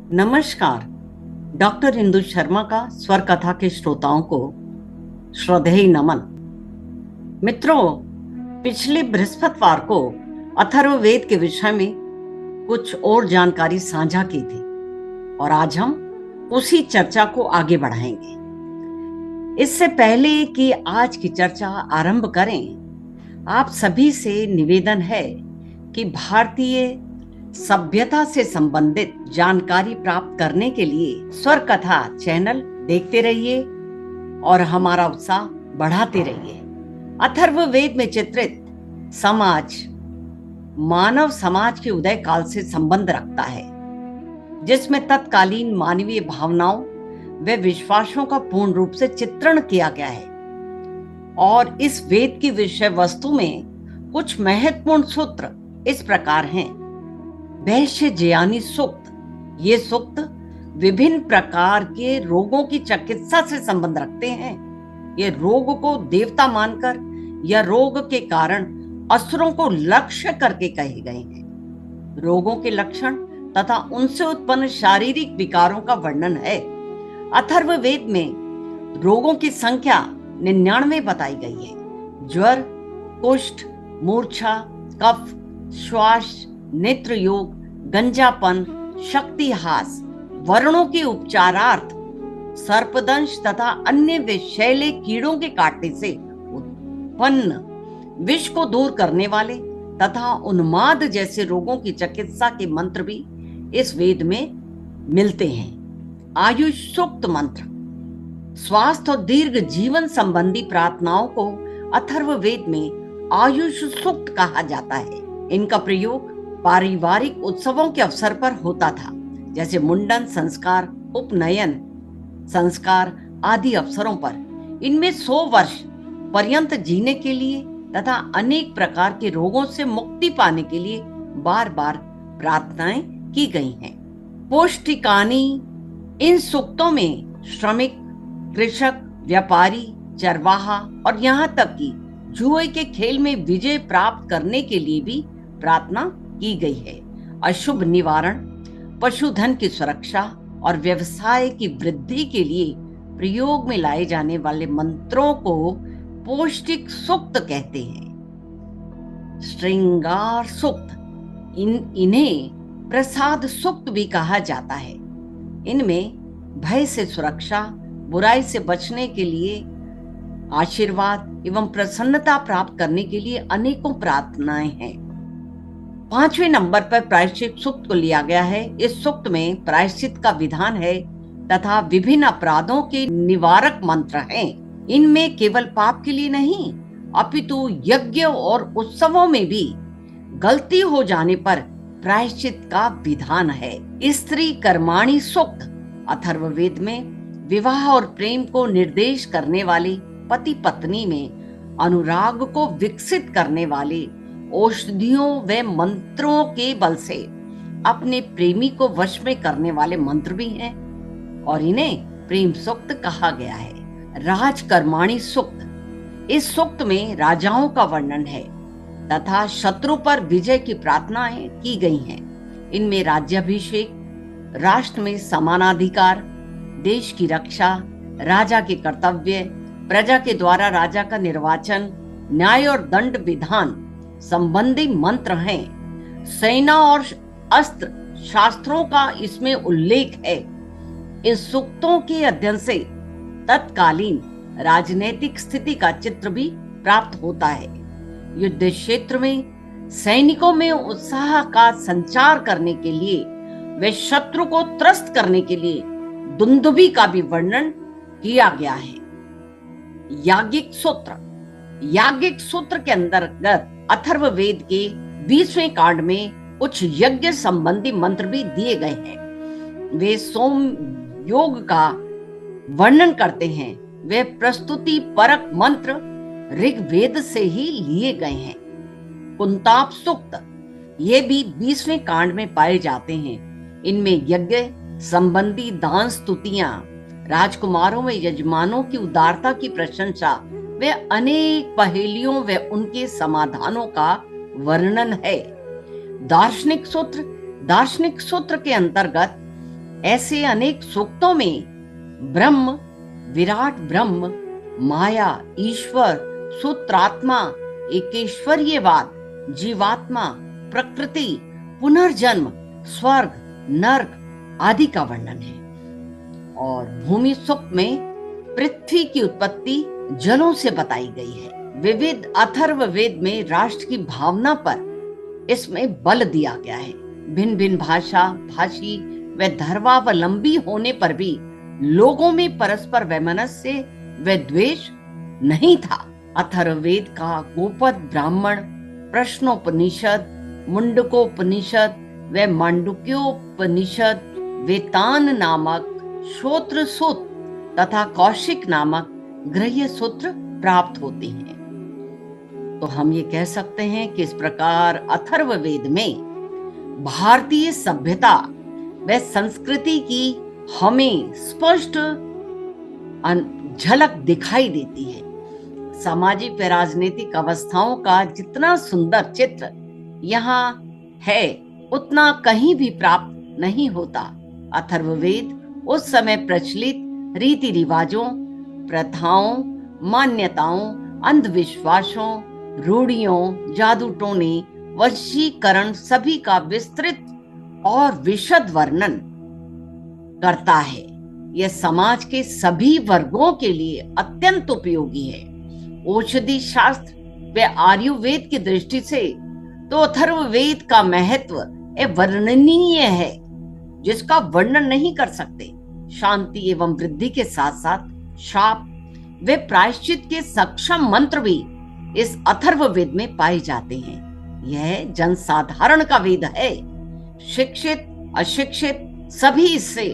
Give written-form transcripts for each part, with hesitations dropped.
नमस्कार। डॉक्टर इंदु शर्मा का स्वर कथा के श्रोताओं को श्रद्धेय नमन। मित्रों, पिछले बृहस्पतिवार को अथर्ववेद के विषय में कुछ और जानकारी साझा की थी और आज हम उसी चर्चा को आगे बढ़ाएंगे। इससे पहले कि आज की चर्चा आरंभ करें, आप सभी से निवेदन है कि भारतीय सभ्यता से संबंधित जानकारी प्राप्त करने के लिए स्वर कथा चैनल देखते रहिए और हमारा उत्साह बढ़ाते रहिए। अथर्ववेद में चित्रित समाज मानव समाज के उदय काल से संबंध रखता है, जिसमें तत्कालीन मानवीय भावनाओं व विश्वासों का पूर्ण रूप से चित्रण किया गया है। और इस वेद की विषय वस्तु में कुछ महत्वपूर्ण सूत्र इस प्रकार हैं। वैशजयानी सूक्त, ये सूक्त विभिन्न प्रकार के रोगों की चिकित्सा से संबंध रखते हैं। ये रोग को देवता मानकर या रोग के कारण असुरों को लक्ष्य करके कहे गए हैं। रोगों के लक्षण तथा उनसे उत्पन्न शारीरिक विकारों का वर्णन है। अथर्ववेद में रोगों की संख्या 99 बताई गई है। ज्वर, कुष्ठ, मूर्छा, कफ, श्वास, नेत्र योग, गंजापन, शक्तिहास, वर्णों के उपचारार्थ, सर्पदंश तथा अन्य विषैले कीड़ों के काटने से उत्पन्न विष को दूर करने वाले तथा उन्माद जैसे रोगों की चिकित्सा के मंत्र भी इस वेद में मिलते हैं। आयुष सूक्त मंत्र, स्वास्थ्य और दीर्घ जीवन संबंधी प्रार्थनाओं को अथर्ववेद में आयुष सूक्त कहा जाता है। इनका प्रयोग पारिवारिक उत्सवों के अवसर पर होता था, जैसे मुंडन संस्कार, उपनयन संस्कार आदि अवसरों पर। इनमें 100 वर्ष पर्यंत जीने के लिए तथा अनेक प्रकार के रोगों से मुक्ति पाने के लिए बार बार प्रार्थनाएं की गई हैं। पौष्टिकानी, इन सूक्तों में श्रमिक, कृषक, व्यापारी, चरवाहा और यहाँ तक कि जुए के खेल में विजय प्राप्त करने के लिए भी प्रार्थना की गई है। अशुभ निवारण, पशुधन की सुरक्षा और व्यवसाय की वृद्धि के लिए प्रयोग में लाए जाने वाले मंत्रों को पौष्टिक सूक्त कहते हैं। श्रृंगार सूक्त, इन्हें प्रसाद सूक्त भी कहा जाता है। इनमें भय से सुरक्षा, बुराई से बचने के लिए, आशीर्वाद एवं प्रसन्नता प्राप्त करने के लिए अनेकों प्रार्थनाएं हैं। 5वें नंबर पर प्रायश्चित सूक्त को लिया गया है। इस सूक्त में प्रायश्चित का विधान है तथा विभिन्न अपराधों के निवारक मंत्र हैं। इनमें केवल पाप के लिए नहीं, अपितु यज्ञ और उत्सवों में भी गलती हो जाने पर प्रायश्चित का विधान है। स्त्री कर्माणी सूक्त, अथर्ववेद में विवाह और प्रेम को निर्देश करने वाले, पति पत्नी में अनुराग को विकसित करने वाले, औषधियों व मंत्रों के बल से अपने प्रेमी को वश में करने वाले मंत्र भी हैं और इन्हें प्रेम सूक्त कहा गया है। राजकर्माणी सूक्त, इस सूक्त में राजाओं का वर्णन है तथा शत्रु पर विजय की प्रार्थनाएं की गई हैं। इनमें राज्याभिषेक, राष्ट्र में समानाधिकार, देश की रक्षा, राजा के कर्तव्य, प्रजा के द्वारा राजा का निर्वाचन, न्याय और दंड विधान संबंधी मंत्र हैं। सेना और अस्त्र शास्त्रों का इसमें उल्लेख है। इन सूक्तों के अध्ययन से तत्कालीन राजनीतिक स्थिति का चित्र भी प्राप्त होता है। युद्ध क्षेत्र में सैनिकों में उत्साह का संचार करने के लिए वे शत्रु को त्रस्त करने के लिए दुंदुभी का भी वर्णन किया गया है। याज्ञिक सूत्र, याज्ञिक सूत्र के अंतर्गत अथर्ववेद के 20वें कांड में कुछ यज्ञ संबंधी मंत्र भी दिए गए हैं। वे सोम योग का वर्णन करते हैं। वे प्रस्तुति परक मंत्र ऋग्वेद से ही लिए गए हैं। कुंताप सूक्त, ये भी 20वें कांड में पाए जाते हैं। इनमें यज्ञ संबंधी दान स्तुतियां, राजकुमारों में यजमानों की उदारता की प्रशंसा व अनेक पहेलियों व उनके समाधानों का वर्णन है। दार्शनिक सूत्र, दार्शनिक सूत्र के अंतर्गत ऐसे अनेक सूक्तों में ब्रह्म, विराट ब्रह्म, माया, ईश्वर, सूत्रात्मा, एकेश्वरीयवाद, जीवात्मा, प्रकृति, पुनर्जन्म, स्वर्ग, नर्क आदि का वर्णन है। और भूमि सूक्त में पृथ्वी की उत्पत्ति जलों से बताई गई है। विविध अथर्ववेद में राष्ट्र की भावना पर इसमें बल दिया गया है। भिन्न भिन्न भाषा, भाषी व धर्मावलंबी होने पर भी लोगों में परस्पर वैमनस्य व द्वेष नहीं था। अथर्ववेद का गोपद ब्राह्मण, प्रश्नोपनिषद, मुंडकोपनिषद व मांडुक्योपनिषद, वेतान नामक श्रोत्र सूत्र तथा कौशिक नामक गृह्य सूत्र प्राप्त होते हैं। तो हम ये कह सकते हैं कि इस प्रकार अथर्ववेद में भारतीय सभ्यता व संस्कृति की हमें स्पष्ट झलक दिखाई देती है। सामाजिक व राजनीतिक अवस्थाओं का जितना सुंदर चित्र यहाँ है उतना कहीं भी प्राप्त नहीं होता। अथर्ववेद उस समय प्रचलित रीति रिवाजों, प्रथाओं, मान्यताओं, अंधविश्वासों, रूढ़ियों, जादू टोने, वशीकरण सभी का विस्तृत और विशद वर्णन करता है। यह समाज के सभी वर्गों के लिए अत्यंत उपयोगी है। औषधि शास्त्र व आयुर्वेद की दृष्टि से तो अथर्ववेद का महत्व वर्णनीय है, जिसका वर्णन नहीं कर सकते। शांति एवं वृद्धि के साथ साथ शाप व प्रायश्चित के सक्षम मंत्र भी इस अथर्ववेद में पाए जाते हैं। यह जनसाधारण का वेद है। शिक्षित, अशिक्षित सभी इससे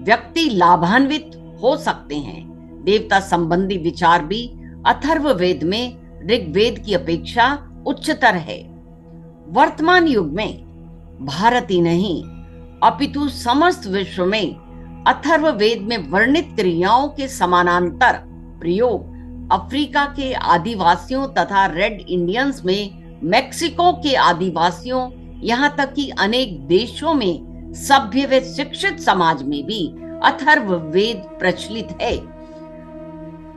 व्यक्ति लाभान्वित हो सकते हैं। देवता संबंधी विचार भी अथर्ववेद में ऋग्वेद की अपेक्षा उच्चतर है। वर्तमान युग में भारत ही नहीं अपितु समस्त विश्व में अथर्ववेद में वर्णित क्रियाओं के समानांतर प्रयोग अफ्रीका के आदिवासियों तथा रेड इंडियंस में, मैक्सिको के आदिवासियों, यहाँ तक कि अनेक देशों में सभ्य व शिक्षित समाज में भी अथर्ववेद प्रचलित है।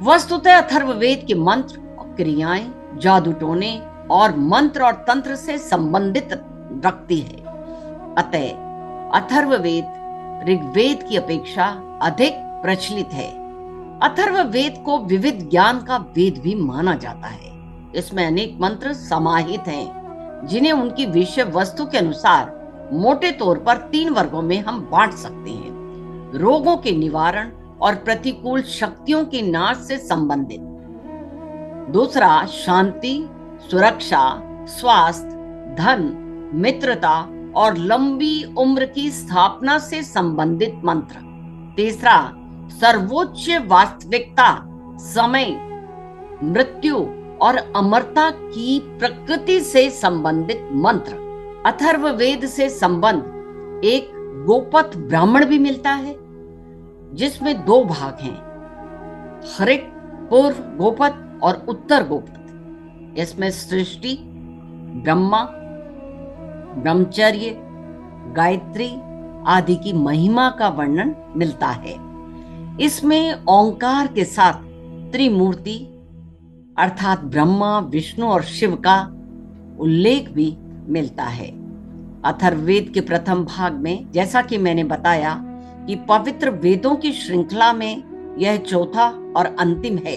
वस्तुतः अथर्ववेद के मंत्र और क्रियाएं जादू टोने और मंत्र और तंत्र से संबंधित रखती है। अतः अथर्ववेद ऋग्वेद की अपेक्षा अधिक प्रचलित है। अथर्ववेद को विविध ज्ञान का वेद भी माना जाता है। इसमें अनेक मंत्र समाहित हैं, जिन्हें उनकी विषय वस्तु के अनुसार मोटे तौर पर 3 वर्गों में हम बांट सकते हैं। रोगों के निवारण और प्रतिकूल शक्तियों के नाश से संबंधित। दूसरा, शांति, सुरक्षा, स्वास्थ्य, धन, मित्रता और लंबी उम्र की स्थापना से संबंधित मंत्र। तीसरा, सर्वोच्च वास्तविकता, समय, मृत्यु और अमरता की प्रकृति से संबंधित मंत्र। अथर्ववेद से संबंध एक गोपथ ब्राह्मण भी मिलता है, जिसमें 2 भाग हैं, हरिक पूर्व गोपथ और उत्तर गोपथ। इसमें सृष्टि, ब्रह्मा, ब्रह्मचर्य, गायत्री आदि की महिमा का वर्णन मिलता है। इसमें ओंकार के साथ त्रिमूर्ति अर्थात ब्रह्मा, विष्णु और शिव का उल्लेख भी मिलता है। अथर्ववेद के प्रथम भाग में, जैसा कि मैंने बताया कि पवित्र वेदों की श्रृंखला में यह चौथा और अंतिम है।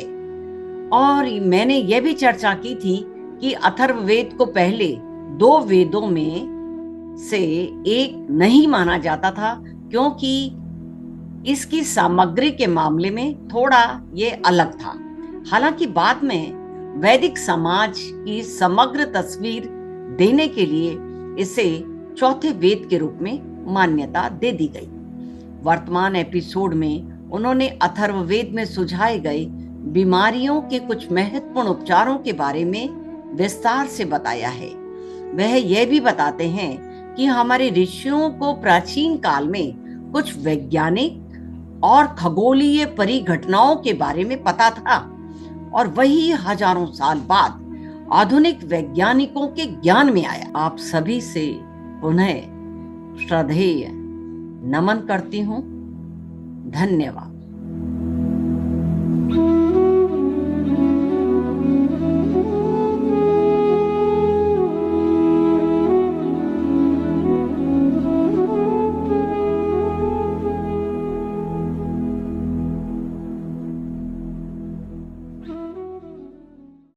और मैंने यह भी चर्चा की थी कि अथर्ववेद को पहले 2 वेदों में से एक नहीं माना जाता था, क्योंकि इसकी सामग्री के मामले में थोड़ा ये अलग था। हालांकि बाद में वैदिक समाज की समग्र तस्वीर देने के लिए इसे चौथे वेद के रूप में मान्यता दे दी गई। वर्तमान एपिसोड में उन्होंने अथर्ववेद में सुझाए गए बीमारियों के कुछ महत्वपूर्ण उपचारों के बारे में विस्तार से बताया है। वह यह भी बताते हैं कि हमारे ऋषियों को प्राचीन काल में कुछ वैज्ञानिक और खगोलीय परिघटनाओं के बारे में पता था, और वही हजारों साल बाद आधुनिक वैज्ञानिकों के ज्ञान में आया। आप सभी से पुनः श्रद्धेय नमन करती हूँ। धन्यवाद।